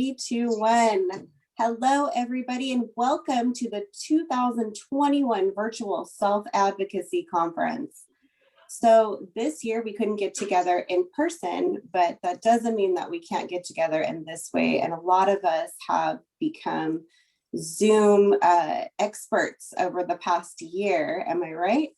3, 2, 1. Hello, everybody, and welcome to the 2021 Virtual Self-Advocacy Conference. So this year we couldn't get together in person, but that doesn't mean that we can't get together in this way. And a lot of us have become Zoom experts over the past year. Am I right?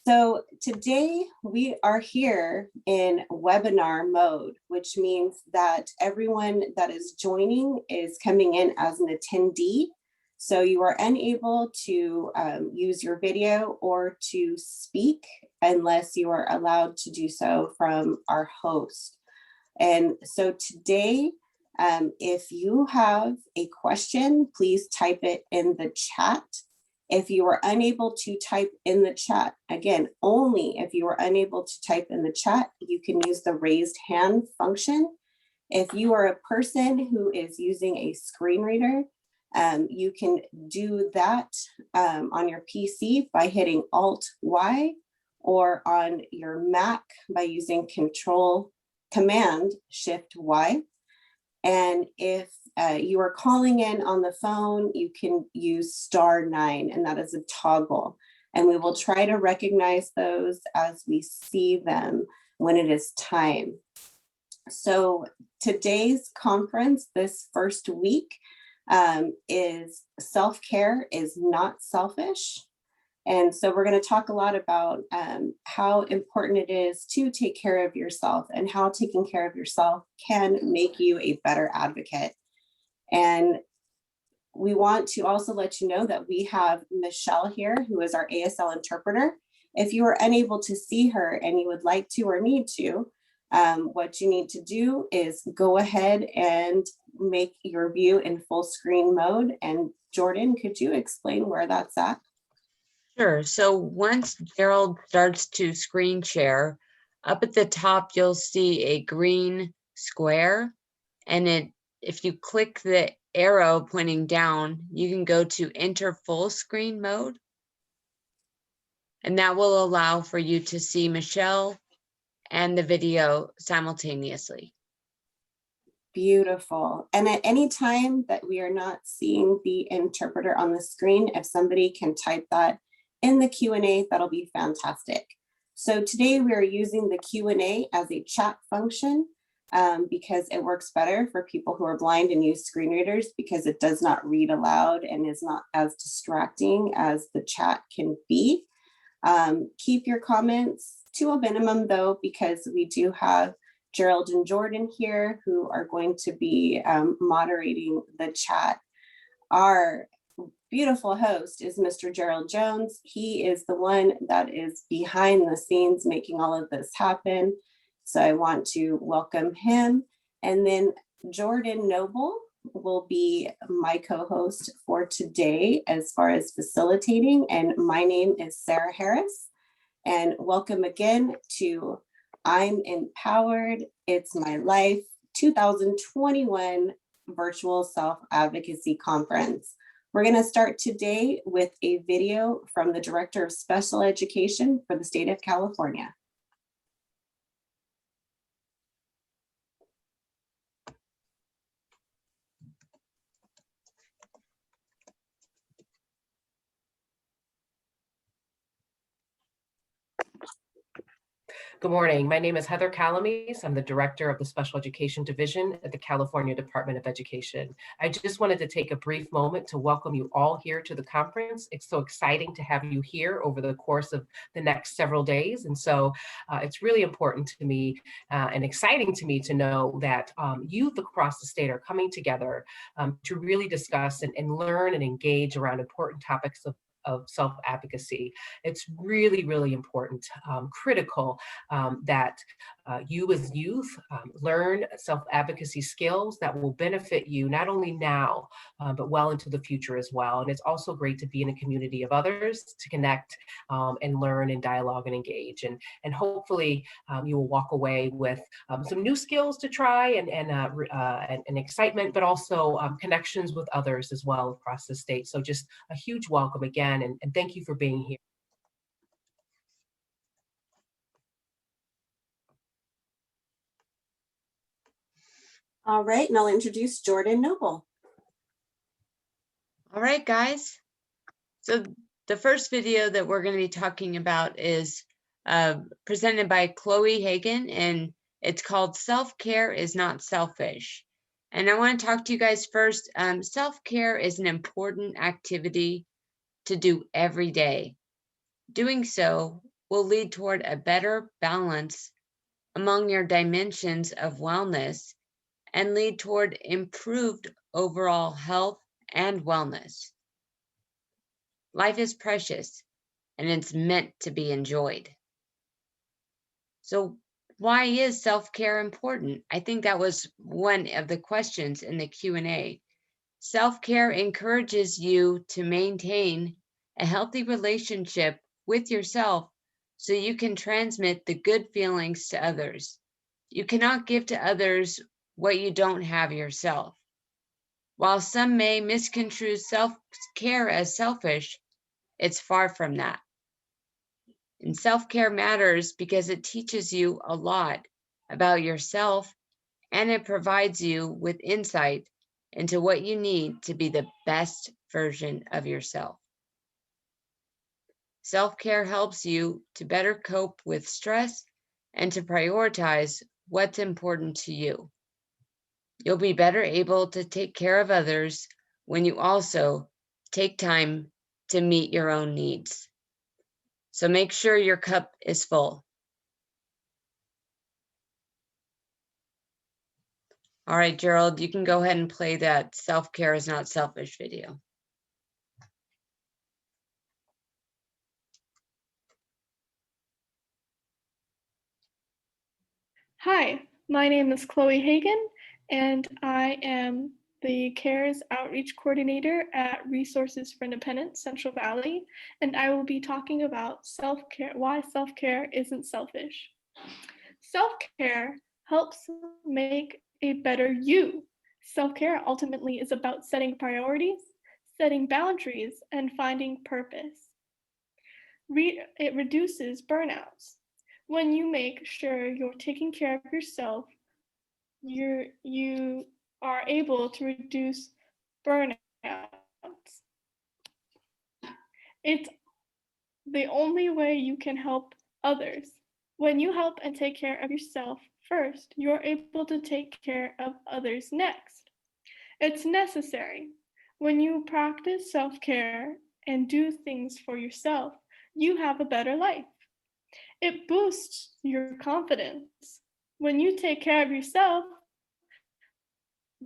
So today we are here in webinar mode, which means that everyone that is joining is coming in as an attendee. So you are unable to use your video or to speak unless you are allowed to do so from our host. And so today, if you have a question, please type it in the chat. If you are unable to type in the chat, again, only if you are unable to type in the chat, you can use the raised hand function. If you are a person who is using a screen reader, you can do that on your PC by hitting Alt-Y, or on your Mac by using Command-Shift-Y. And if you are calling in on the phone, you can use *9, and that is a toggle. And we will try to recognize those as we see them when it is time. So today's conference, this first week, is self-care is not selfish. And so we're going to talk a lot about how important it is to take care of yourself and how taking care of yourself can make you a better advocate. And we want to also let you know that we have Michelle here, who is our ASL interpreter. If you are unable to see her and you would like to or need to, what you need to do is go ahead and make your view in full screen mode. And Jordan, could you explain where that's at? Sure. So once Gerald starts to screen share, up at the top, you'll see a green square. And if you click the arrow pointing down, you can go to enter full screen mode. And that will allow for you to see Michelle and the video simultaneously. Beautiful. And at any time that we are not seeing the interpreter on the screen, if somebody can type that in the Q&A, that'll be fantastic. So today we are using the Q&A as a chat function because it works better for people who are blind and use screen readers, because it does not read aloud and is not as distracting as the chat can be. Keep your comments to a minimum though, because we do have Gerald and Jordan here who are going to be moderating the chat. Our beautiful host is Mr. Gerald Jones. He is the one that is behind the scenes making all of this happen. So I want to welcome him. And then Jordan Noble will be my co-host for today as far as facilitating. And my name is Sarah Harris. And welcome again to I'm Empowered, It's My Life 2021 Virtual Self-Advocacy Conference. We're going to start today with a video from the Director of Special Education for the state of California. Good morning. My name is Heather Calamise. I'm the Director of the Special Education Division at the California Department of Education. I just wanted to take a brief moment to welcome you all here to the conference. It's so exciting to have you here over the course of the next several days. And so it's really important to me and exciting to me to know that youth across the state are coming together to really discuss and learn and engage around important topics of self-advocacy. It's really, really important, critical that you as youth learn self-advocacy skills that will benefit you not only now, but well into the future as well. And it's also great to be in a community of others to connect and learn and dialogue and engage. And hopefully you will walk away with some new skills to try and excitement, but also connections with others as well across the state. So just a huge welcome again, and thank you for being here. All right, and I'll introduce Jordan Noble. All right, guys. So the first video that we're going to be talking about is presented by Chloe Hagan, and it's called Self-Care is Not Selfish. And I want to talk to you guys first. Self-care is an important activity to do every day. Doing so will lead toward a better balance among your dimensions of wellness and lead toward improved overall health and wellness. Life is precious and it's meant to be enjoyed. So why is self-care important? I think that was one of the questions in the Q&A. Self-care encourages you to maintain a healthy relationship with yourself so you can transmit the good feelings to others. You cannot give to others what you don't have yourself. While some may misconstrue self-care as selfish, it's far from that. And self-care matters because it teaches you a lot about yourself and it provides you with insight into what you need to be the best version of yourself. Self-care helps you to better cope with stress and to prioritize what's important to you. You'll be better able to take care of others when you also take time to meet your own needs. So make sure your cup is full. All right, Gerald, you can go ahead and play that Self-Care is Not Selfish video. Hi, my name is Chloe Hagan, and I am the CARES Outreach Coordinator at Resources for Independence Central Valley, and I will be talking about self-care, why self-care isn't selfish. Self-care helps make a better you. Self-care ultimately is about setting priorities, setting boundaries, and finding purpose. It reduces burnouts. When you make sure you're taking care of yourself, you are able to reduce burnouts. It's the only way you can help others. When you help and take care of yourself first, you're able to take care of others next. It's necessary. When you practice self-care and do things for yourself, you have a better life. It boosts your confidence. When you take care of yourself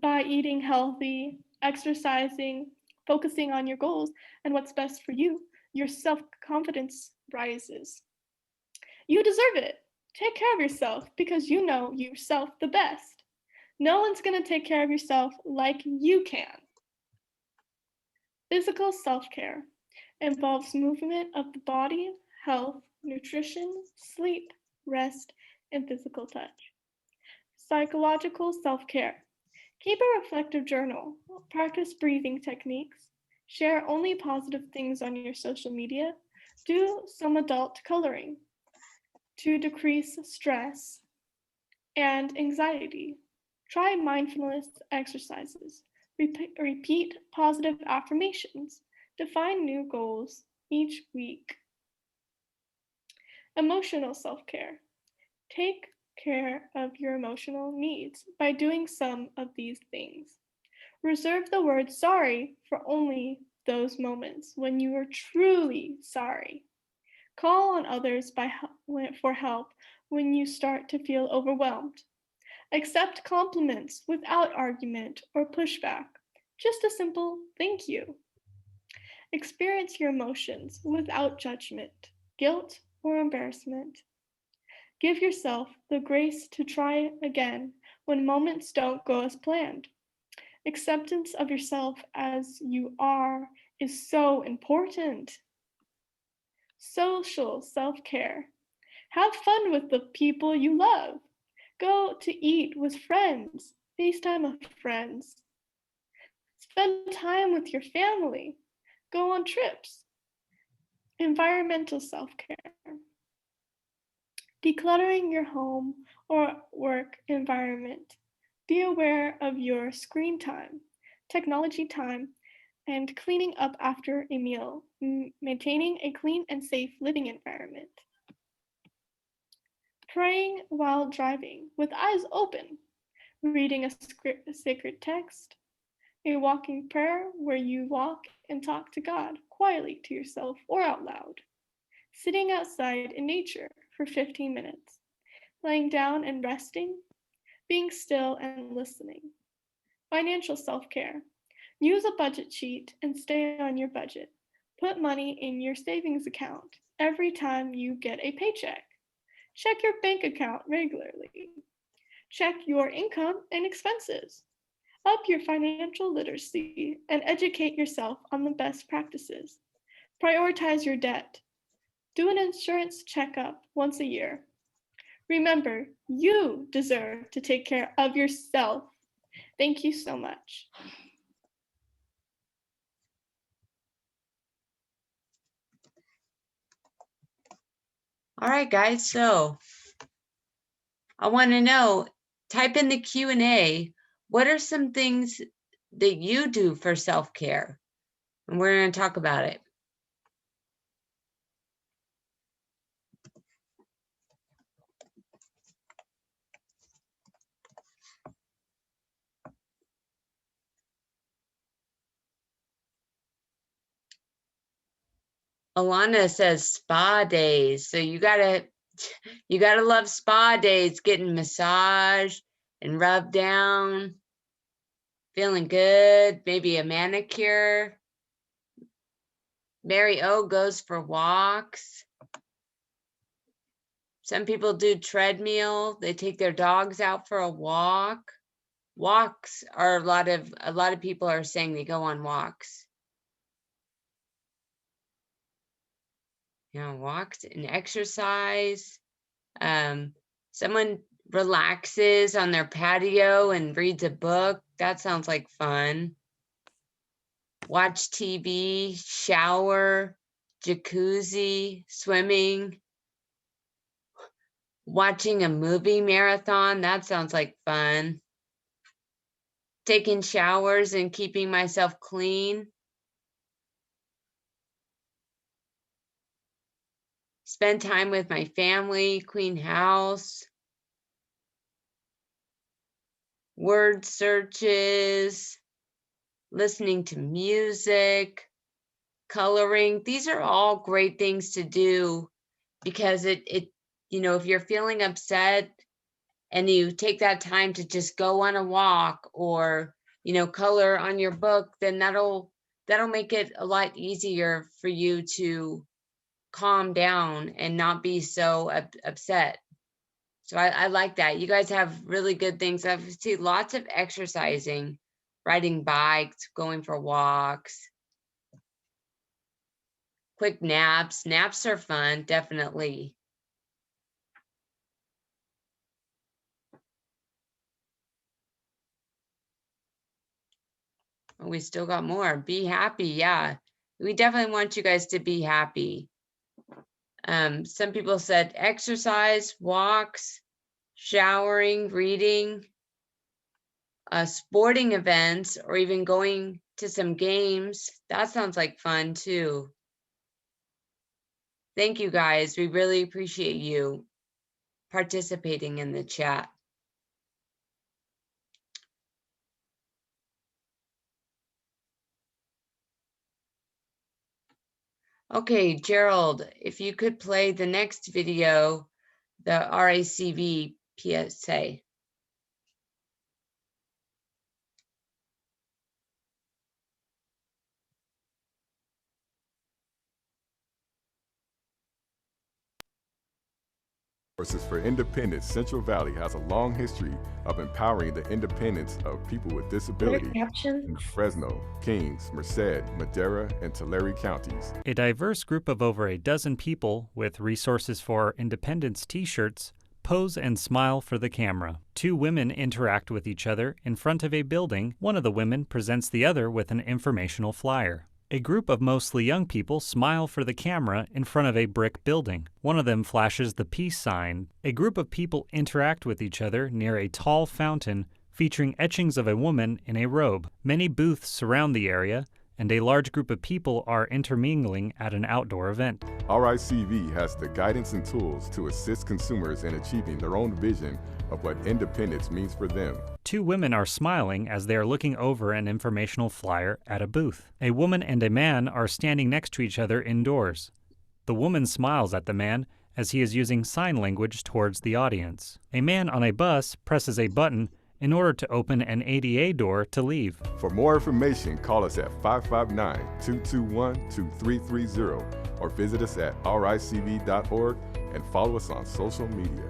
by eating healthy, exercising, focusing on your goals and what's best for you, your self-confidence rises. You deserve it. Take care of yourself because you know yourself the best. No one's going to take care of yourself like you can. Physical self-care involves movement of the body, health, nutrition, sleep, rest, and physical touch. Psychological self-care. Keep a reflective journal, practice breathing techniques, share only positive things on your social media, do some adult coloring to decrease stress and anxiety. Try mindfulness exercises. Repeat positive affirmations. Define new goals each week. Emotional self-care. Take care of your emotional needs by doing some of these things. Reserve the word sorry for only those moments when you are truly sorry. Call on others for help when you start to feel overwhelmed. Accept compliments without argument or pushback. Just a simple thank you. Experience your emotions without judgment, guilt, or embarrassment. Give yourself the grace to try again when moments don't go as planned. Acceptance of yourself as you are is so important. Social self-care. Have fun with the people you love. Go to eat with friends. FaceTime with friends. Spend time with your family. Go on trips. Environmental self-care. Decluttering your home or work environment. Be aware of your screen time, technology time, and cleaning up after a meal, maintaining a clean and safe living environment. Praying while driving with eyes open, reading a sacred text, a walking prayer where you walk and talk to God quietly to yourself or out loud, sitting outside in nature for 15 minutes, laying down and resting, being still and listening. Financial self-care. Use a budget sheet and stay on your budget. Put money in your savings account every time you get a paycheck. Check your bank account regularly. Check your income and expenses. Up your financial literacy and educate yourself on the best practices. Prioritize your debt. Do an insurance checkup once a year. Remember, you deserve to take care of yourself. Thank you so much. All right, guys, so I want to know, type in the Q&A, what are some things that you do for self-care? And we're going to talk about it. Alana says spa days. So you gotta love spa days, getting massage and rubbed down, feeling good, maybe a manicure. Mary O goes for walks. Some people do treadmill. They take their dogs out for a walk. Walks are a lot of people are saying they go on walks. You know, walks and exercise. Someone relaxes on their patio and reads a book. That sounds like fun. Watch TV, shower, jacuzzi, swimming. Watching a movie marathon. That sounds like fun. Taking showers and keeping myself clean. Spend time with my family, clean house. Word searches, listening to music, coloring. These are all great things to do because it you know, if you're feeling upset and you take that time to just go on a walk or, you know, color on your book, then that'll make it a lot easier for you to calm down and not be so upset. So I like that. You guys have really good things. I've seen lots of exercising, riding bikes, going for walks, quick naps. Naps are fun, definitely. Oh, we still got more. Be happy. Yeah, we definitely want you guys to be happy. Some people said exercise, walks, showering, reading, sporting events, or even going to some games. That sounds like fun too. Thank you guys. We really appreciate you participating in the chat. Okay, Gerald, if you could play the next video, the RACV PSA. Resources for Independence Central Valley has a long history of empowering the independence of people with disability in Fresno, Kings, Merced, Madera, and Tulare counties. A diverse group of over a dozen people with Resources for Independence t-shirts pose and smile for the camera. Two women interact with each other in front of a building. One of the women presents the other with an informational flyer. A group of mostly young people smile for the camera in front of a brick building. One of them flashes the peace sign. A group of people interact with each other near a tall fountain featuring etchings of a woman in a robe. Many booths surround the area, and a large group of people are intermingling at an outdoor event. RICV has the guidance and tools to assist consumers in achieving their own vision of what independence means for them. Two women are smiling as they are looking over an informational flyer at a booth. A woman and a man are standing next to each other indoors. The woman smiles at the man as he is using sign language towards the audience. A man on a bus presses a button in order to open an ADA door to leave. For more information, call us at 559-221-2330 or visit us at ricv.org and follow us on social media.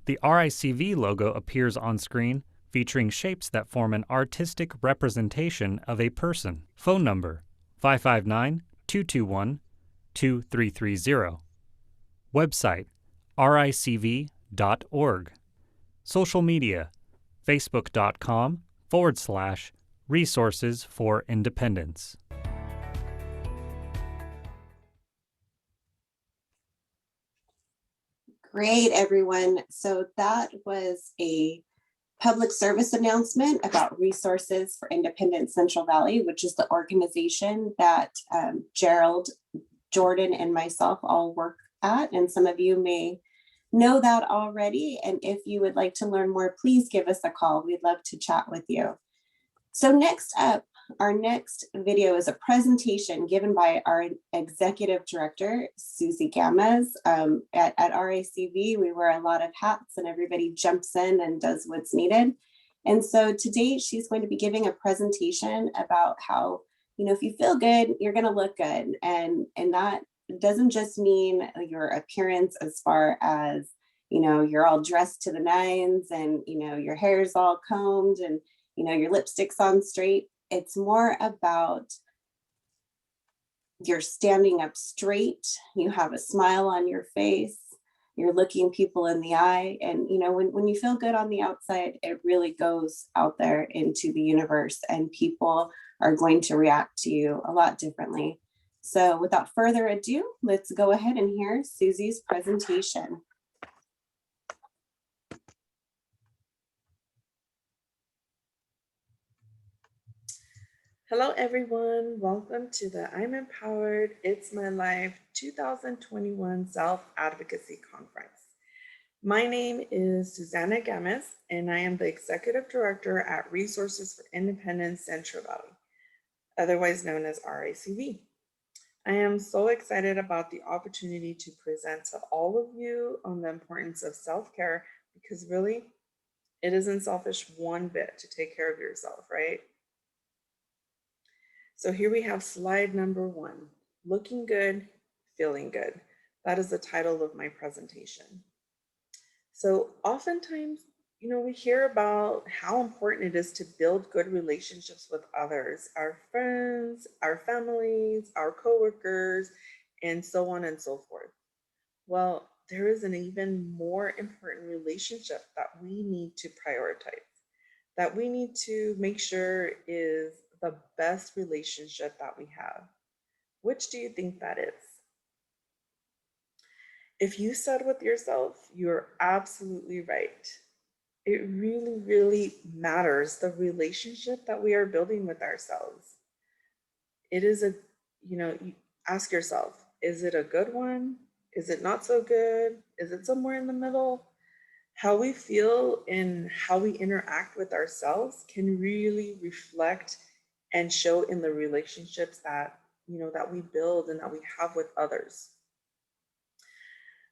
The RICV logo appears on screen, featuring shapes that form an artistic representation of a person. Phone number 559-221-2330. Website ricv.org. Social media facebook.com/resources for independence. Great, everyone. So that was a public service announcement about Resources for Independence Central Valley, which is the organization that Gerald, Jordan, and myself all work at. And some of you may know that already. And if you would like to learn more, please give us a call. We'd love to chat with you. So next up, our next video is a presentation given by our executive director, Susie Gamez. At RACV, we wear a lot of hats and everybody jumps in and does what's needed. And so today she's going to be giving a presentation about how, if you feel good, you're going to look good. And that doesn't just mean your appearance as far as, you're all dressed to the nines and, your hair's all combed and, your lipstick's on straight. It's more about you're standing up straight, you have a smile on your face, you're looking people in the eye. And, when you feel good on the outside, it really goes out there into the universe and people are going to react to you a lot differently. So without further ado, let's go ahead and hear Susie's presentation. Hello everyone, welcome to the I'm Empowered, It's My Life 2021 Self-Advocacy Conference. My name is Susanna Gamez and I am the Executive Director at Resources for Independence Central Valley, otherwise known as RICV. I am so excited about the opportunity to present to all of you on the importance of self-care because really, it isn't selfish one bit to take care of yourself, right? So here we have slide number 1, looking good, feeling good. That is the title of my presentation. So oftentimes, we hear about how important it is to build good relationships with others, our friends, our families, our coworkers, and so on and so forth. Well, there is an even more important relationship that we need to prioritize, that we need to make sure is the best relationship that we have. Which do you think that is? If you said with yourself, you're absolutely right. It really, really matters, the relationship that we are building with ourselves. It is you ask yourself, is it a good one? Is it not so good? Is it somewhere in the middle? How we feel and how we interact with ourselves can really reflect and show in the relationships that, that we build and that we have with others.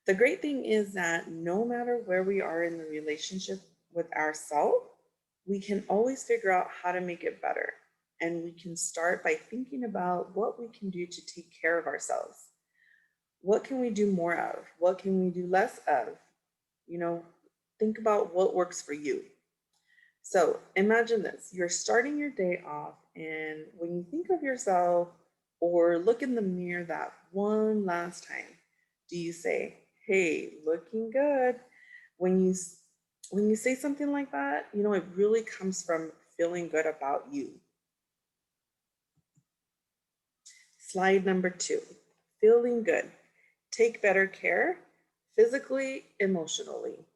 The great thing is that no matter where we are in the relationship with ourselves, we can always figure out how to make it better. And we can start by thinking about what we can do to take care of ourselves. What can we do more of? What can we do less of? Think about what works for you. So imagine this, you're starting your day off and when you think of yourself or look in the mirror that one last time, do you say, hey, looking good? When you say something like that, it really comes from feeling good about you. Slide number 2, feeling good. Take better care, physically, emotionally.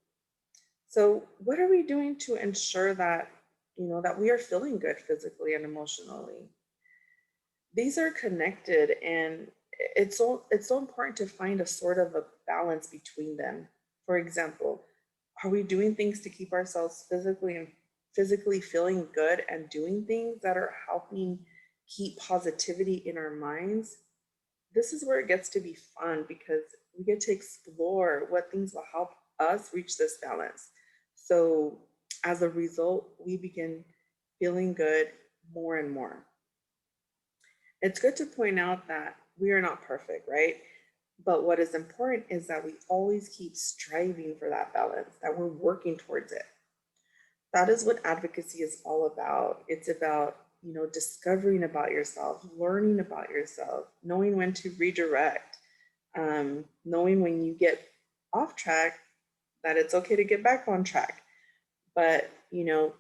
So what are we doing to ensure that, that we are feeling good physically and emotionally. These are connected, and it's so important to find a sort of a balance between them. For example, are we doing things to keep ourselves physically feeling good and doing things that are helping keep positivity in our minds? This is where it gets to be fun, because we get to explore what things will help us reach this balance. So as a result, we begin feeling good more and more. It's good to point out that we are not perfect, right? But what is important is that we always keep striving for that balance, that we're working towards it. That is what advocacy is all about. It's about, discovering about yourself, learning about yourself, knowing when to redirect, knowing when you get off track, that it's okay to get back on track. But,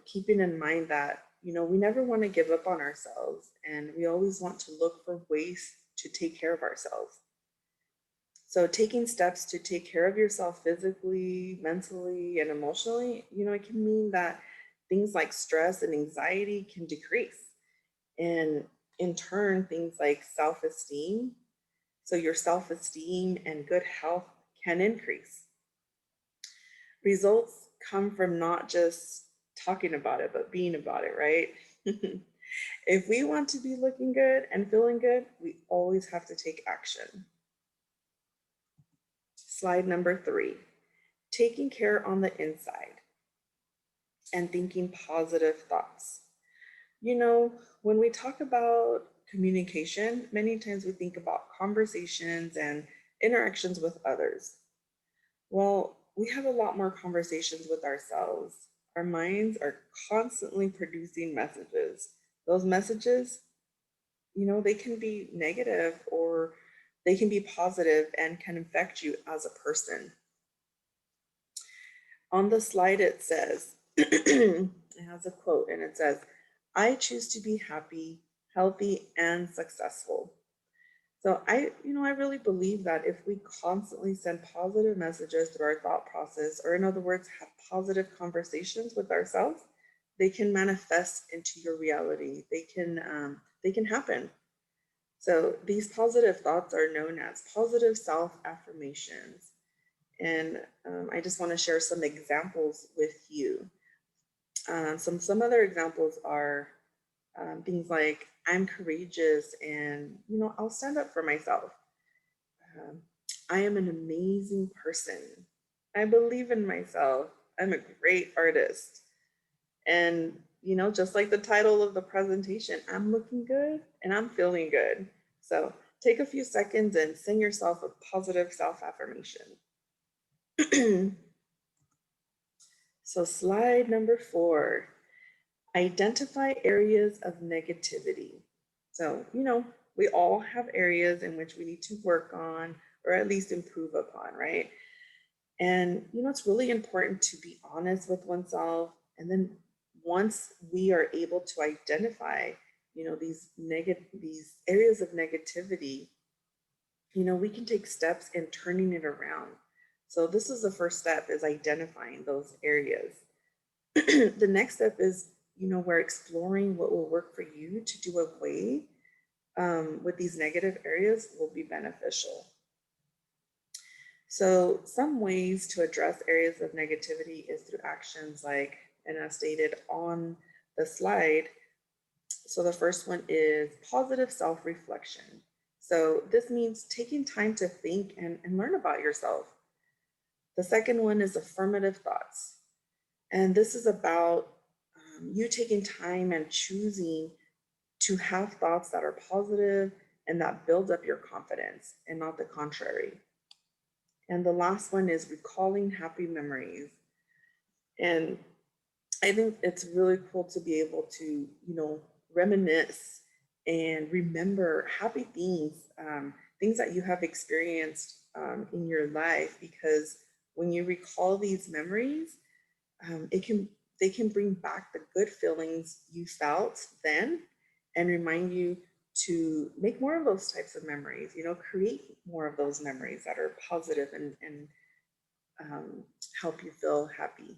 keeping in mind that, we never want to give up on ourselves, and we always want to look for ways to take care of ourselves. So taking steps to take care of yourself physically, mentally, and emotionally, it can mean that things like stress and anxiety can decrease. And in turn, things like self-esteem. So your self-esteem and good health can increase. Results come from not just talking about it, but being about it, right? If we want to be looking good and feeling good, we always have to take action. Slide number 3, taking care on the inside and thinking positive thoughts. When we talk about communication, many times we think about conversations and interactions with others. Well, we have a lot more conversations with ourselves. Our minds are constantly producing messages. Those messages, they can be negative or they can be positive and can affect you as a person. On the slide, it says, it has a quote, and it says, "I choose to be happy, healthy, and successful." So I really believe that if we constantly send positive messages through our thought process, or in other words, have positive conversations with ourselves, they can manifest into your reality. They can happen. So these positive thoughts are known as positive self-affirmations. And I just want to share some examples with you. Some other examples are things like, "I'm courageous and, I'll stand up for myself." "I am an amazing person. I believe in myself. I'm a great artist." And, just like the title of the presentation, I'm looking good and I'm feeling good. So take a few seconds and sing yourself a positive self-affirmation. So slide number 4, identify areas of negativity. So, we all have areas in which we need to work on, or at least improve upon, right? And, it's really important to be honest with oneself. And then once we are able to identify, these areas of negativity, we can take steps in turning it around. So this is the first step, is identifying those areas. The next step is, we're exploring what will work for you to do away with these negative areas will be beneficial. So some ways to address areas of negativity is through actions like, and as stated on the slide. So the first one is positive self-reflection. So this means taking time to think and learn about yourself. The second one is affirmative thoughts. And this is about you taking time and choosing to have thoughts that are positive and that build up your confidence, and not the contrary. And the last one is recalling happy memories. And I think it's really cool to be able to, reminisce and remember happy things, things that you have experienced in your life, because when you recall these memories, they can bring back the good feelings you felt then, and remind you to make more of those types of memories, create more of those memories that are positive and help you feel happy.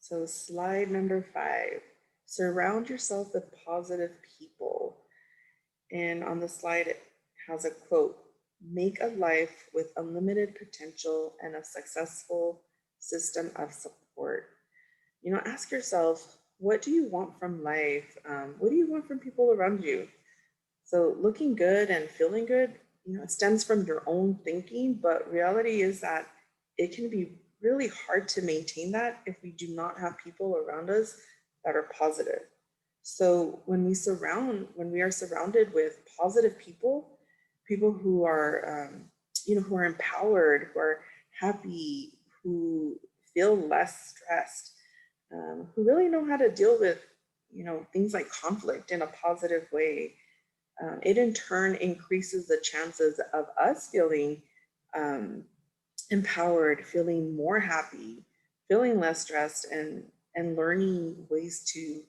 So slide number 5, surround yourself with positive people. And on the slide, it has a quote, make a life with unlimited potential and a successful system of support. You know, ask yourself, what do you want from life? What do you want from people around you? So looking good and feeling good, you know, it stems from your own thinking, but reality is that it can be really hard to maintain that if we do not have people around us that are positive. So when we are surrounded with positive people, people who are, who are empowered, who are happy, who feel less stressed, who really know how to deal with, things like conflict in a positive way, it in turn increases the chances of us feeling empowered, feeling more happy, feeling less stressed, and learning ways to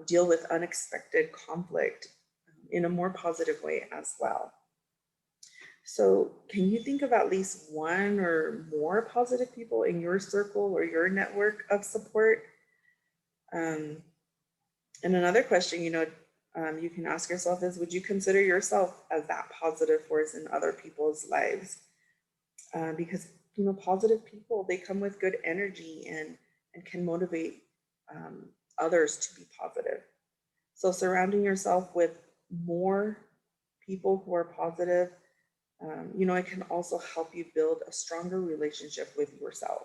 deal with unexpected conflict in a more positive way as well. So can you think of at least one or more positive people in your circle or your network of support? And another question, you can ask yourself is, would you consider yourself as that positive force in other people's lives? Because, positive people, they come with good energy and can motivate others to be positive. So surrounding yourself with more people who are positive, it can also help you build a stronger relationship with yourself.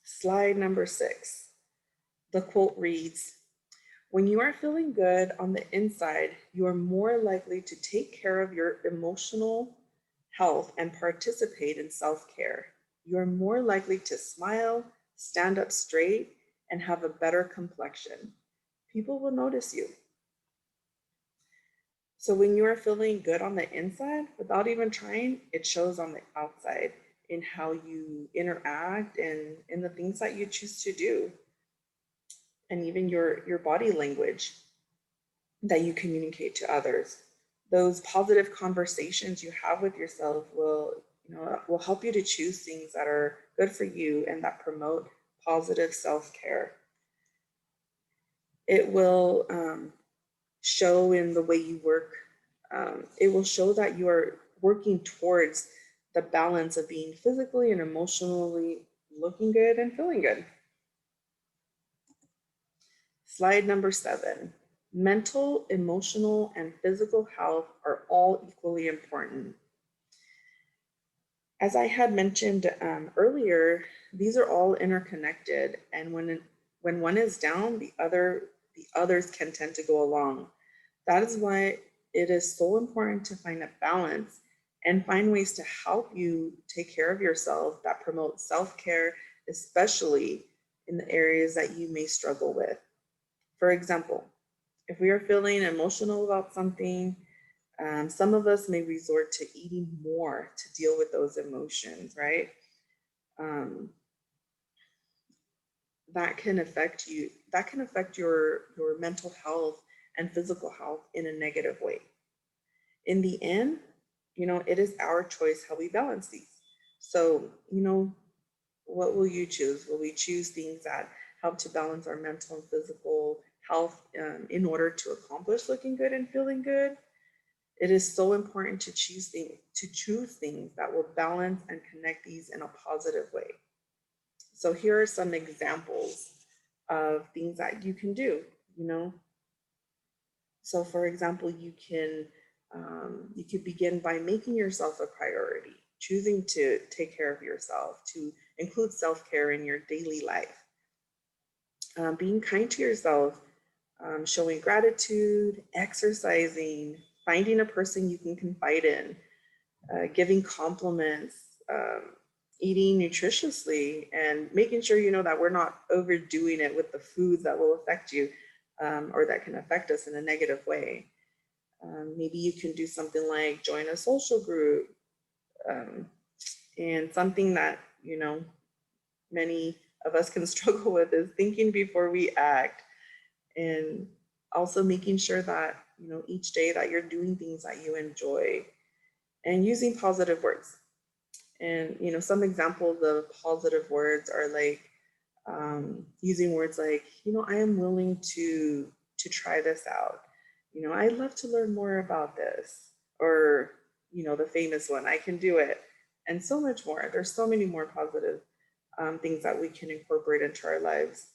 Slide number 6. The quote reads, when you are feeling good on the inside, you are more likely to take care of your emotional health and participate in self-care. You are more likely to smile, stand up straight, and have a better complexion. People will notice you. So when you are feeling good on the inside, without even trying, it shows on the outside in how you interact and in the things that you choose to do. And even your body language that you communicate to others. Those positive conversations you have with yourself will help you to choose things that are good for you and that promote positive self-care. It will show in the way you work. It will show that you are working towards the balance of being physically and emotionally looking good and feeling good. Slide number 7. Mental, emotional, and physical health are all equally important. As I had mentioned earlier, these are all interconnected, and when one is down, the others can tend to go along. That is why it is so important to find a balance and find ways to help you take care of yourself that promote self-care, especially in the areas that you may struggle with. For example, if we are feeling emotional about something, some of us may resort to eating more to deal with those emotions, right? That can affect you. That can affect your mental health and physical health in a negative way. In the end, it is our choice how we balance these. So, what will you choose? Will we choose things that help to balance our mental and physical health in order to accomplish looking good and feeling good? It is so important to choose things that will balance and connect these in a positive way. So here are some examples of things that you can do, So for example, you could begin by making yourself a priority, choosing to take care of yourself, to include self-care in your daily life. Being kind to yourself, showing gratitude, exercising, finding a person you can confide in, giving compliments, eating nutritiously, and making sure that we're not overdoing it with the foods that will affect you or that can affect us in a negative way. Maybe you can do something like join a social group, and something that many of us can struggle with is thinking before we act, and also making sure that each day that you're doing things that you enjoy and using positive words. And, some examples of positive words are like using words like, I am willing to try this out. I'd love to learn more about this. Or, the famous one, I can do it. And so much more. There's so many more positive things that we can incorporate into our lives.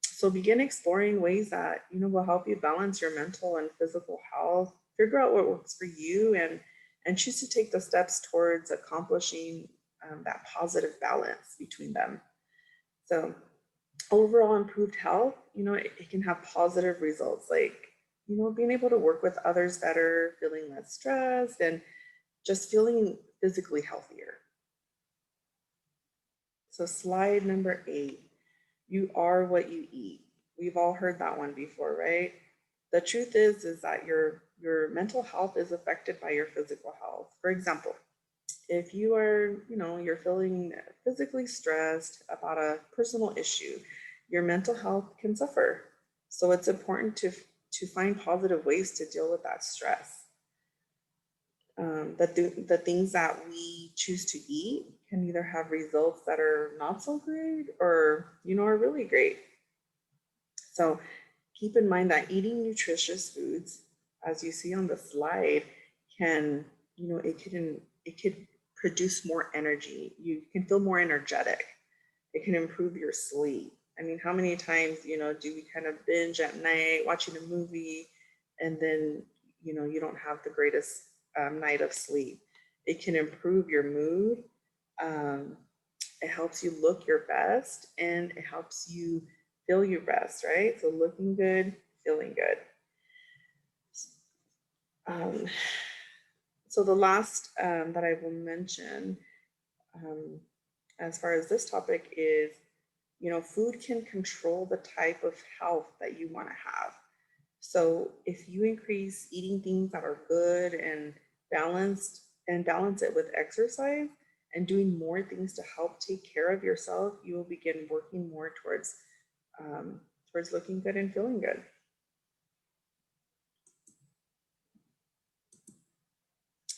So begin exploring ways that, will help you balance your mental and physical health, figure out what works for you, and choose to take the steps towards accomplishing that positive balance between them. So overall improved health, it can have positive results like, being able to work with others better, feeling less stressed, and just feeling physically healthier. So slide number 8, you are what you eat. We've all heard that one before, right? The truth is that your mental health is affected by your physical health. For example, if you are, you're feeling physically stressed about a personal issue, your mental health can suffer. So it's important to find positive ways to deal with that stress. The things that we choose to eat can either have results that are not so great or, are really great. So keep in mind that eating nutritious foods, as you see on the slide, can, it could produce more energy. You can feel more energetic. It can improve your sleep. I mean, how many times, do we kind of binge at night watching a movie and then, you don't have the greatest night of sleep? It can improve your mood. It helps you look your best, and it helps you feel your best, right? So looking good, feeling good. So the last that I will mention as far as this topic is, food can control the type of health that you want to have. So if you increase eating things that are good and balance it with exercise and doing more things to help take care of yourself, you will begin working more towards looking good and feeling good.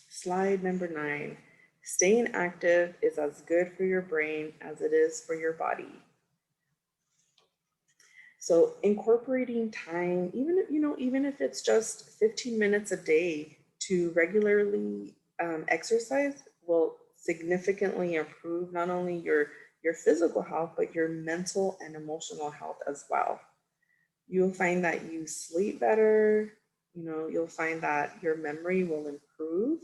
Slide number 9. Staying active is as good for your brain as it is for your body. So incorporating time, even if it's just 15 minutes a day to regularly exercise, will significantly improve not only your physical health, but your mental and emotional health as well. You'll find that you sleep better, you'll find that your memory will improve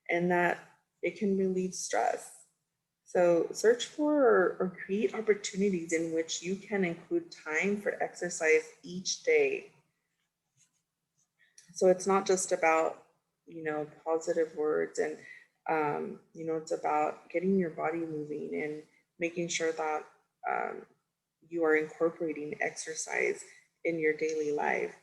and that it can relieve stress. So search for or create opportunities in which you can include time for exercise each day. So it's not just about, positive words and, it's about getting your body moving and making sure that you are incorporating exercise in your daily life.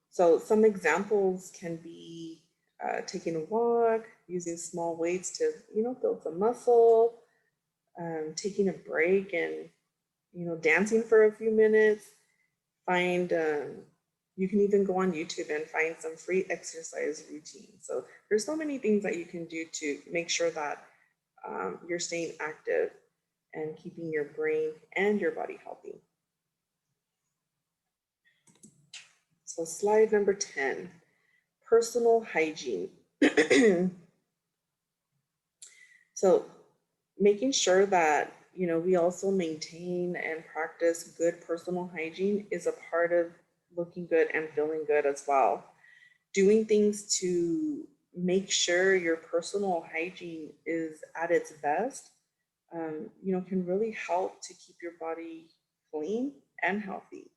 So some examples can be taking a walk, using small weights to, build some muscle, taking a break and, dancing for a few minutes. You can even go on YouTube and find some free exercise routines. So there's so many things that you can do to make sure that you're staying active and keeping your brain and your body healthy. So slide number 10, personal hygiene. So making sure that, we also maintain and practice good personal hygiene is a part of looking good and feeling good as well. Doing things to make sure your personal hygiene is at its best, can really help to keep your body clean and healthy.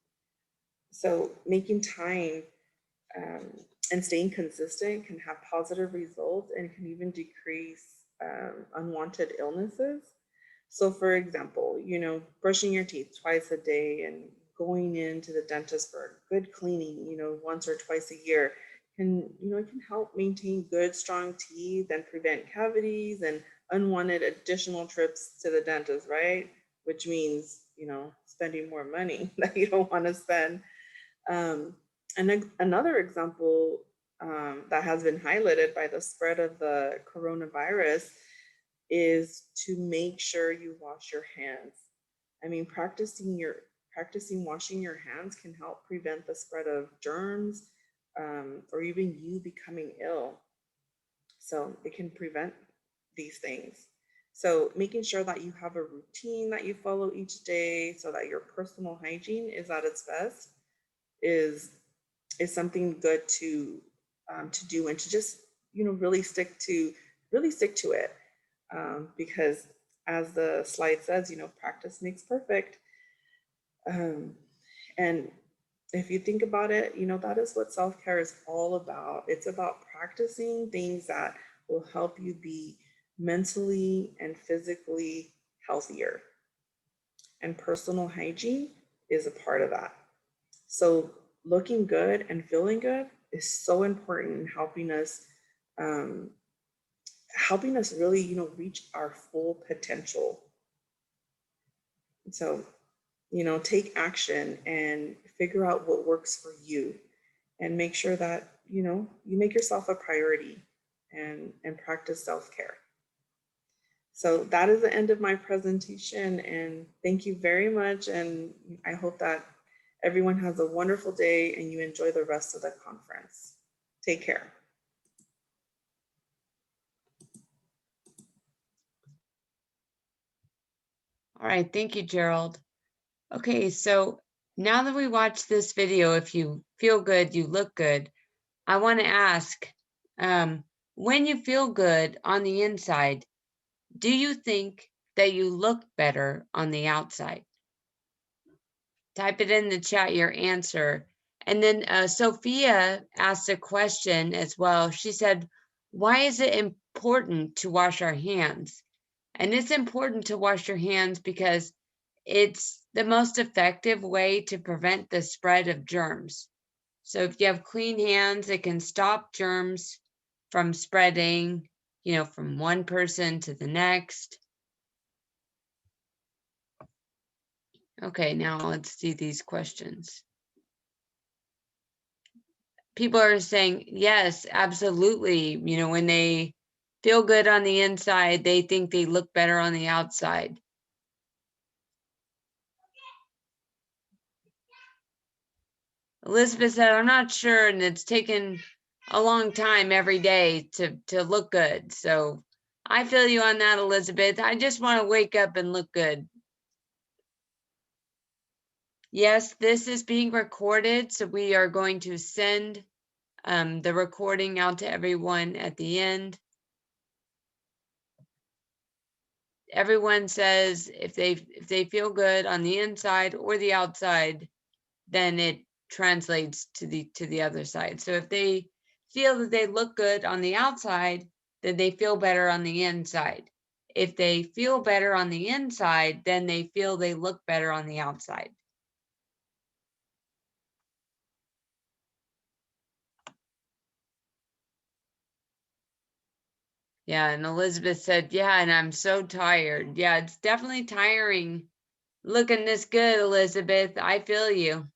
So making time and staying consistent can have positive results and can even decrease unwanted illnesses. So for example, brushing your teeth twice a day and going into the dentist for good cleaning, once or twice a year can, it can help maintain good, strong teeth and prevent cavities and unwanted additional trips to the dentist, right? Which means, spending more money that you don't want to spend. And another example that has been highlighted by the spread of the coronavirus is to make sure you wash your hands. I mean, practicing washing your hands can help prevent the spread of germs, or even you becoming ill. So it can prevent these things. So making sure that you have a routine that you follow each day so that your personal hygiene is at its best is something good to do, and to just really stick to it, because as the slide says, practice makes perfect. And if you think about it, that is what self-care is all about. It's about practicing things that will help you be mentally and physically healthier. And personal hygiene is a part of that. So looking good and feeling good is so important in helping us really, reach our full potential. So, take action and figure out what works for you, and make sure that, you make yourself a priority and practice self-care. So that is the end of my presentation, and thank you very much. And I hope that everyone has a wonderful day and you enjoy the rest of the conference. Take care. All right, thank you, Gerald. Okay, so now that we watched this video, if you feel good, you look good, I want to ask, when you feel good on the inside, do you think that you look better on the outside? Type it in the chat, your answer. And then Sophia asked a question as well. She said, why is it important to wash our hands? And it's important to wash your hands because it's the most effective way to prevent the spread of germs. So if you have clean hands, it can stop germs from spreading, from one person to the next. Okay, now let's see these questions. People are saying, yes, absolutely. When they feel good on the inside, they think they look better on the outside. Elizabeth said, I'm not sure, and it's taken a long time every day to look good. So I feel you on that, Elizabeth. I just want to wake up and look good. Yes, this is being recorded, so we are going to send the recording out to everyone at the end. Everyone says if they feel good on the inside or the outside, then it translates to the other side. So if they feel that they look good on the outside, then they feel better on the inside. If they feel better on the inside, then they feel they look better on the outside. Yeah, and Elizabeth said, yeah, and I'm so tired. Yeah, it's definitely tiring looking this good, Elizabeth. I feel you.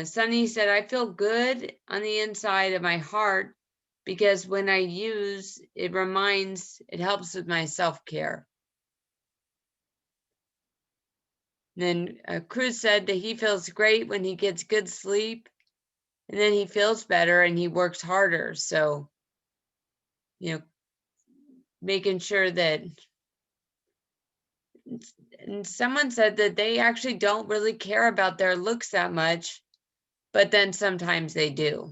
Sunny said, I feel good on the inside of my heart because when I use, it helps with my self-care. Then Cruz said that he feels great when he gets good sleep, and then he feels better and he works harder. So, making sure that, and someone said that they actually don't really care about their looks that much, but then sometimes they do.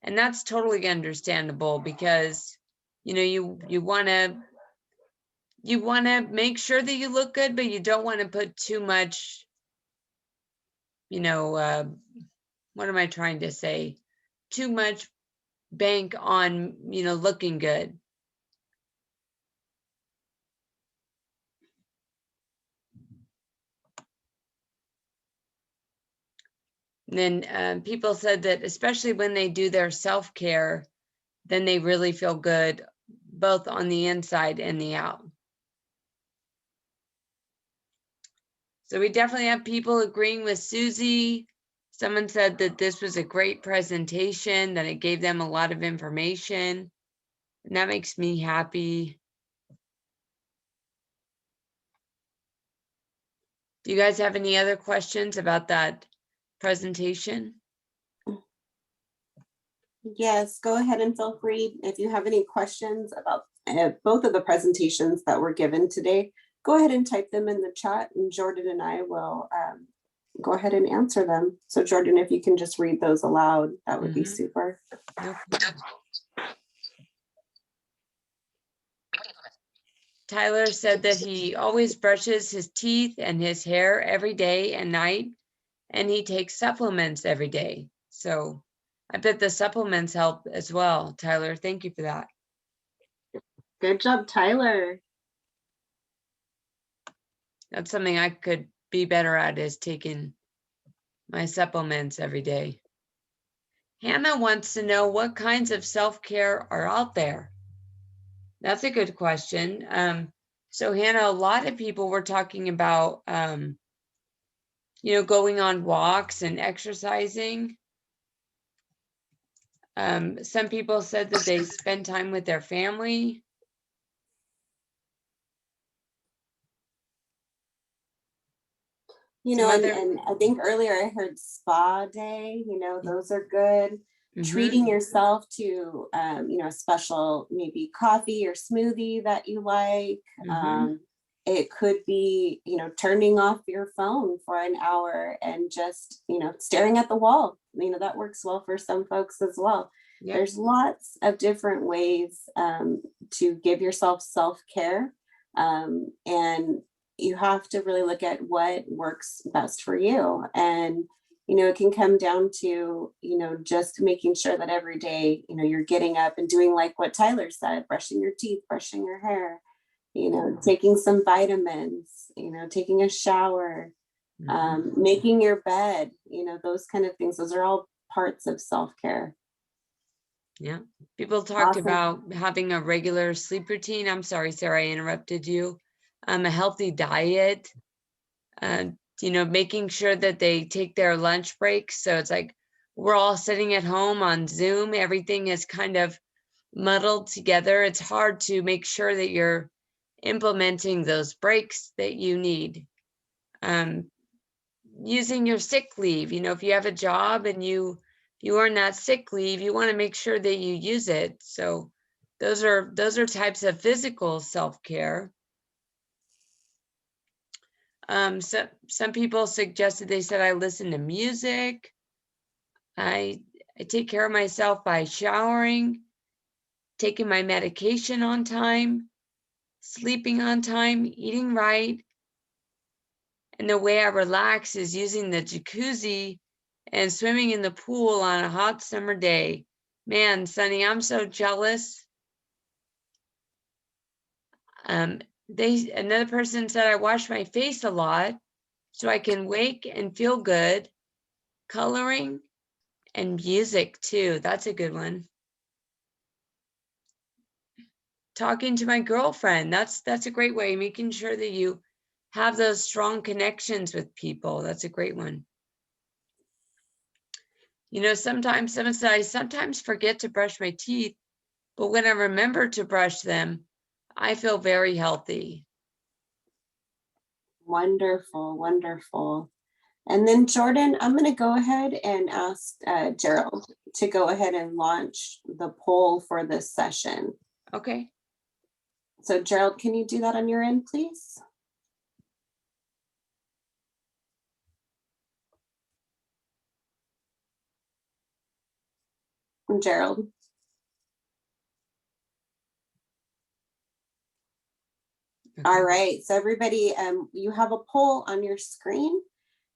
And that's totally understandable because, you want to make sure that you look good, but you don't want to put too much, what am I trying to say? Too much bank on, looking good. And then people said that especially when they do their self-care, then they really feel good, both on the inside and the out. So we definitely have people agreeing with Susie. Someone said that this was a great presentation, that it gave them a lot of information, and that makes me happy. Do you guys have any other questions about that presentation? Yes, go ahead and feel free. If you have any questions about both of the presentations that were given today, go ahead and type them in the chat, and Jordan and I will go ahead and answer them. So Jordan, if you can just read those aloud, that would be super. No problem. Tyler said that he always brushes his teeth and his hair every day and night, and he takes supplements every day. So I bet the supplements help as well. Tyler, thank you for that. Good job, Tyler. That's something I could be better at, is taking my supplements every day. Hannah wants to know what kinds of self-care are out there. That's a good question. So Hannah, a lot of people were talking about, going on walks and exercising. Some people said that they spend time with their family. And I think earlier I heard spa day, those are good. Treating yourself to, a special maybe coffee or smoothie that you like. It could be, turning off your phone for an hour and just, staring at the wall. That works well for some folks as well. Yep. There's lots of different ways to give yourself self-care. And you have to really look at what works best for you. And, it can come down to, just making sure that every day, you're getting up and doing like what Tyler said, brushing your teeth, brushing your hair, taking some vitamins, taking a shower, making your bed, those kind of things. Those are all parts of self-care. Yeah. People talked about having a regular sleep routine. I'm sorry, Sarah, I interrupted you. A healthy diet, making sure that they take their lunch breaks. So it's like we're all sitting at home on Zoom. Everything is kind of muddled together. It's hard to make sure that you're implementing those breaks that you need. Using your sick leave, if you have a job and you earn that sick leave, you want to make sure that you use it. So those are types of physical self-care. So some people suggested, they said, I listen to music. I take care of myself by showering, taking my medication on time, sleeping on time, eating right. And the way I relax is using the jacuzzi and swimming in the pool on a hot summer day. Man, Sunny, I'm so jealous. Another person said, I wash my face a lot so I can wake and feel good. Coloring and music too. That's a good one. Talking to my girlfriend. That's a great way. Making sure that you have those strong connections with people. That's a great one. Sometimes someone said, I sometimes forget to brush my teeth, but when I remember to brush them, I feel very healthy. Wonderful, wonderful. And then Jordan, I'm going to go ahead and ask Gerald to go ahead and launch the poll for this session. Okay. So Gerald, can you do that on your end, please? Gerald. Okay. All right, so everybody, you have a poll on your screen.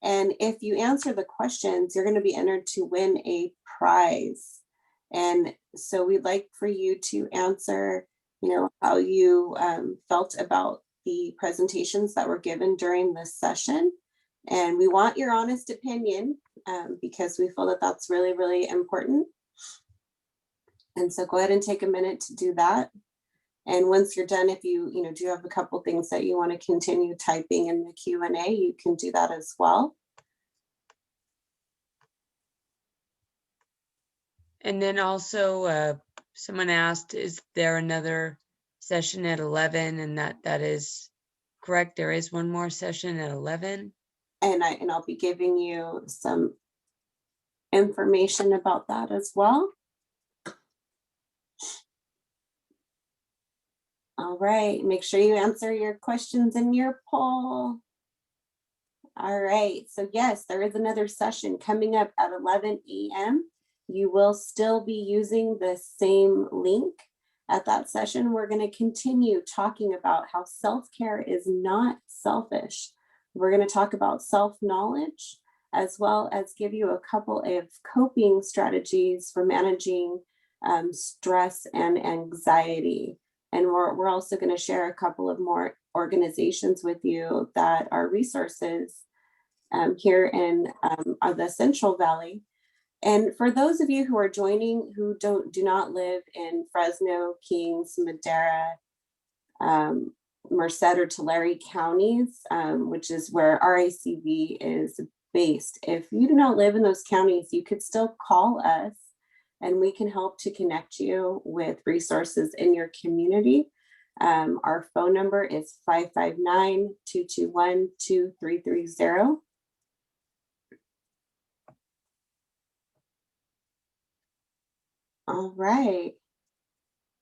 And if you answer the questions, you're going to be entered to win a prize. And so we'd like for you to answer, how you felt about the presentations that were given during this session. And we want your honest opinion because we feel that that's really, really important. And so go ahead and take a minute to do that. And once you're done, if you do have a couple things that you want to continue typing in the Q&A, you can do that as well. And then also, someone asked, is there another session at 11? And that is correct. There is one more session at 11. And I'll be giving you some information about that as well. All right, make sure you answer your questions in your poll. All right, so yes, there is another session coming up at 11 a.m. You will still be using the same link. At that session, we're going to continue talking about how self-care is not selfish. We're going to talk about self-knowledge, as well as give you a couple of coping strategies for managing stress and anxiety. And we're also going to share a couple of more organizations with you that are resources here in the Central Valley. And for those of you who are joining who do not live in Fresno, Kings, Madera, Merced, or Tulare counties, which is where RACV is based, if you do not live in those counties, you could still call us and we can help to connect you with resources in your community. Our phone number is 559-221-2330. All right.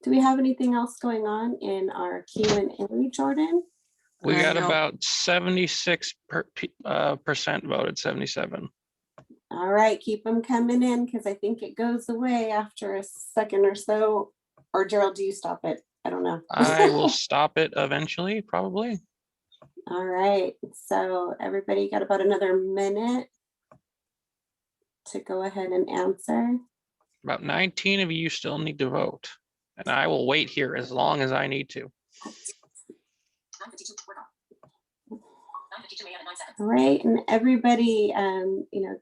Do we have anything else going on in our Q&A, Jordan? We got No. about 76% voted, 77. All right, keep them coming in because I think it goes away after a second or so. Or Gerald, do you stop it? I don't know. I will stop it eventually, probably. All right, so everybody got about another minute to go ahead and answer. About 19 of you still need to vote. And I will wait here as long as I need to. All right, and everybody,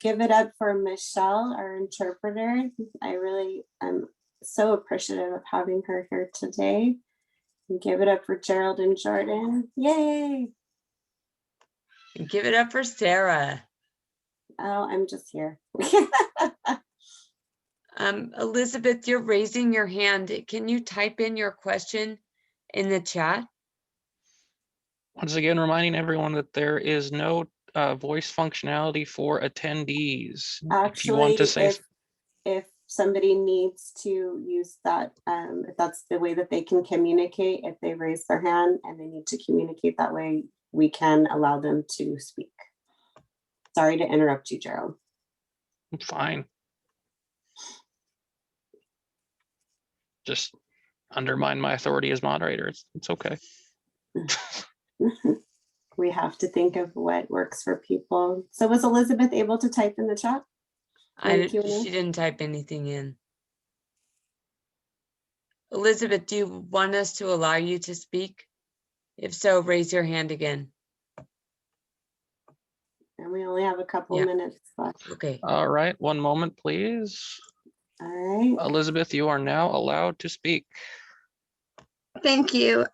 give it up for Michelle, our interpreter. I really am so appreciative of having her here today. And give it up for Gerald and Jordan. Yay! And give it up for Sarah. Oh, I'm just here. Elizabeth, you're raising your hand. Can you type in your question in the chat? Once again, reminding everyone that there is no voice functionality for attendees. If you want Actually, to say, if somebody needs to use that, if that's the way that they can communicate, if they raise their hand and they need to communicate that way, we can allow them to speak. Sorry to interrupt you, Gerald. fine. Just undermine my authority as moderator. It's okay. We have to think of what works for people. So was Elizabeth able to type in the chat? She didn't type anything in. Elizabeth, do you want us to allow you to speak? If so, raise your hand again. And we only have a couple minutes left. Okay. All right, one moment, please. All right. Elizabeth, you are now allowed to speak. Thank you.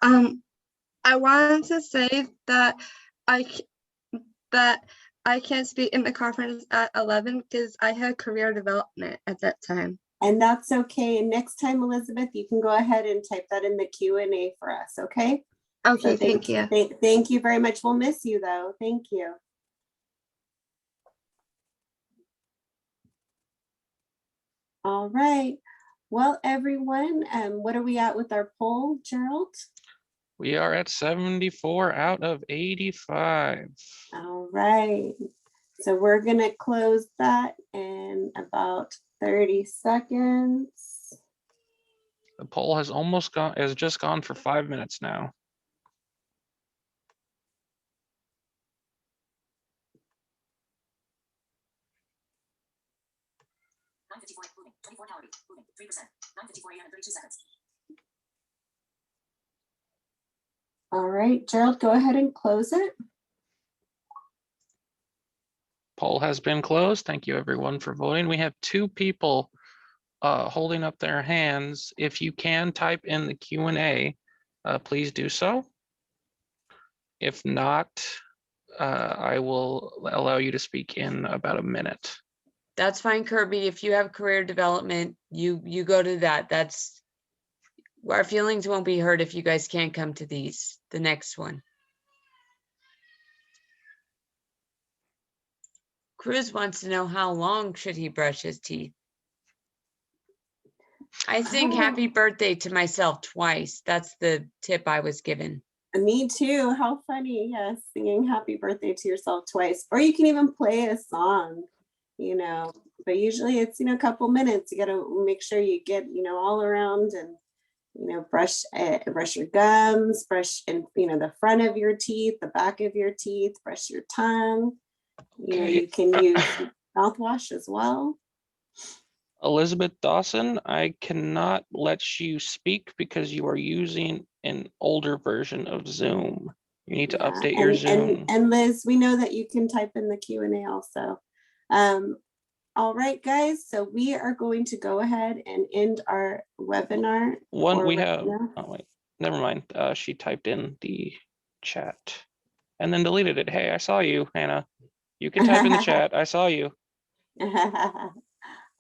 I wanted to say that I can't speak in the conference at 11 because I had career development at that time. And that's okay. Next time, Elizabeth, you can go ahead and type that in the Q&A for us, okay? Okay, So thank you. Thank you very much. We'll miss you though. Thank you. All right. Well, everyone, what are we at with our poll, Gerald? We are at 74 out of 85. All right. So we're going to close that in about 30 seconds. The poll has just gone for 5 minutes now. All right, Gerald, go ahead and close it. Poll has been closed. Thank you everyone for voting. We have 2 people holding up their hands. If you can type in the Q&A, please do so. If not, I will allow you to speak in about a minute. That's fine, Kirby. If you have career development, you go to that. That's, our feelings won't be hurt if you guys can't come to the next one. Cruz wants to know how long should he brush his teeth? I sing happy birthday to myself twice. That's the tip I was given. Me too. How funny. Yes, singing happy birthday to yourself twice. Or you can even play a song, you know, but usually it's, you know, a couple minutes. You got to make sure you get, you know, all around and, you know, brush your gums, brush and, you know, the front of your teeth, the back of your teeth, brush your tongue. You know, you can use mouthwash as well. Elizabeth Dawson, I cannot let you speak because you are using an older version of Zoom. You need to update your Zoom. And Liz, we know that you can type in the Q&A also. All right, guys, so we are going to go ahead and end our webinar. Oh wait, never mind. She typed in the chat and then deleted it. Hey, I saw you, Hannah. You can type in the chat. I saw you.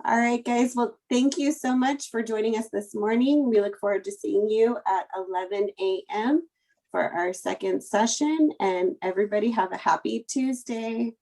All right, guys. Well, thank you so much for joining us this morning. We look forward to seeing you at 11 a.m. for our second session. And everybody have a happy Tuesday.